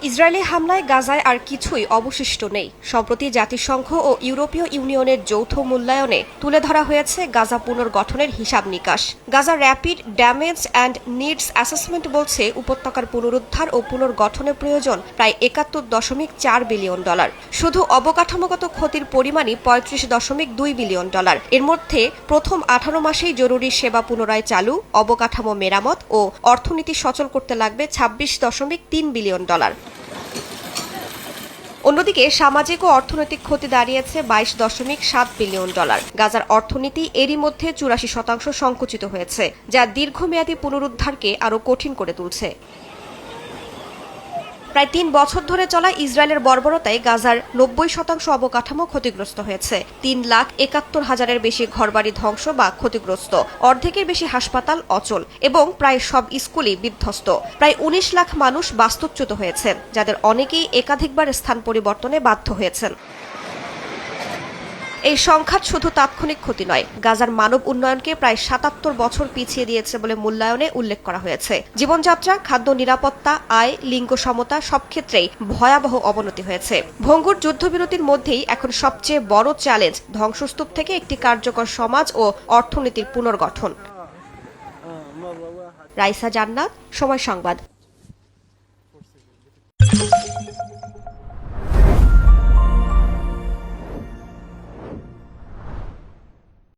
Israeli হামলায় গাজায় আর কিছুই অবশিষ্ট নেই। সম্প্রতি জাতিসংঘ ও ইউরোপীয় ইউনিয়নের যৌথ মূল্যায়নে তুলে ধরা হয়েছে গাজা পুনর্গঠনের হিসাব নিকাশ। Gaza rapid damage and needs assessment বলছে উপত্যকার পুনরুদ্ধার ও পুনর্গঠনের প্রয়োজন প্রায় ৭১.৪ বিলিয়ন ডলার। শুধু অবকাঠামোগত ক্ষতির পরিমাণই ৩৫.২ বিলিয়ন ডলার। এর মধ্যে প্রথম ১৮ মাসেই জরুরি সেবা পুনরায় চালু, অবকাঠামো মেরামত ও অর্থনীতি সচল করতে লাগবে ২৬.৩ বিলিয়ন ডলার। অন্যদিকে সামাজিক ও অর্থনৈতিক ক্ষতি দাঁড়িয়েছে ২২.৭ বিলিয়ন ডলার। গাজার অর্থনীতি এরই মধ্যে ৮৪% সংকুচিত হয়েছে, যা দীর্ঘমেয়াদী পুনরুদ্ধারকে আরও কঠিন করে তুলছে। প্রায় ৩ বছর ধরে চলা ইসরায়েলের বর্বরতায় গাজার ৯০% অবকাঠামো ক্ষতিগ্রস্ত হয়েছে। ৩,৭১,০০০-এর বেশি ঘরবাড়ি ধ্বংস বা ক্ষতিগ্রস্ত, অর্ধেকের বেশি হাসপাতাল অচল এবং প্রায় সব স্কুলই বিধ্বস্ত। প্রায় ১৯ লাখ মানুষ বাস্তুচ্যুত হয়েছেন, যাদের অনেকেই একাধিকবার স্থান পরিবর্তনে বাধ্য হয়েছেন। এই সংখ্যা শুধু তাৎক্ষণিক ক্ষতি নয়, গাজার মানব উন্নয়নকে প্রায় ৭৭ বছর পিছিয়ে দিয়েছে বলে মূল্যায়নে উল্লেখ করা হয়েছে। জীবনযাত্রা, খাদ্য নিরাপত্তা, আয়, লিঙ্গ সমতা সব ক্ষেত্রেই ভয়াবহ অবনতি হয়েছে। ভঙ্গুর যুদ্ধবিরতির মধ্যেই এখন সবচেয়ে বড় চ্যালেঞ্জ ধ্বংসস্তূপ থেকে একটি কার্যকর সমাজ ও অর্থনীতির পুনর্গঠন। রাইসা জান্নাত, সময় সংবাদ।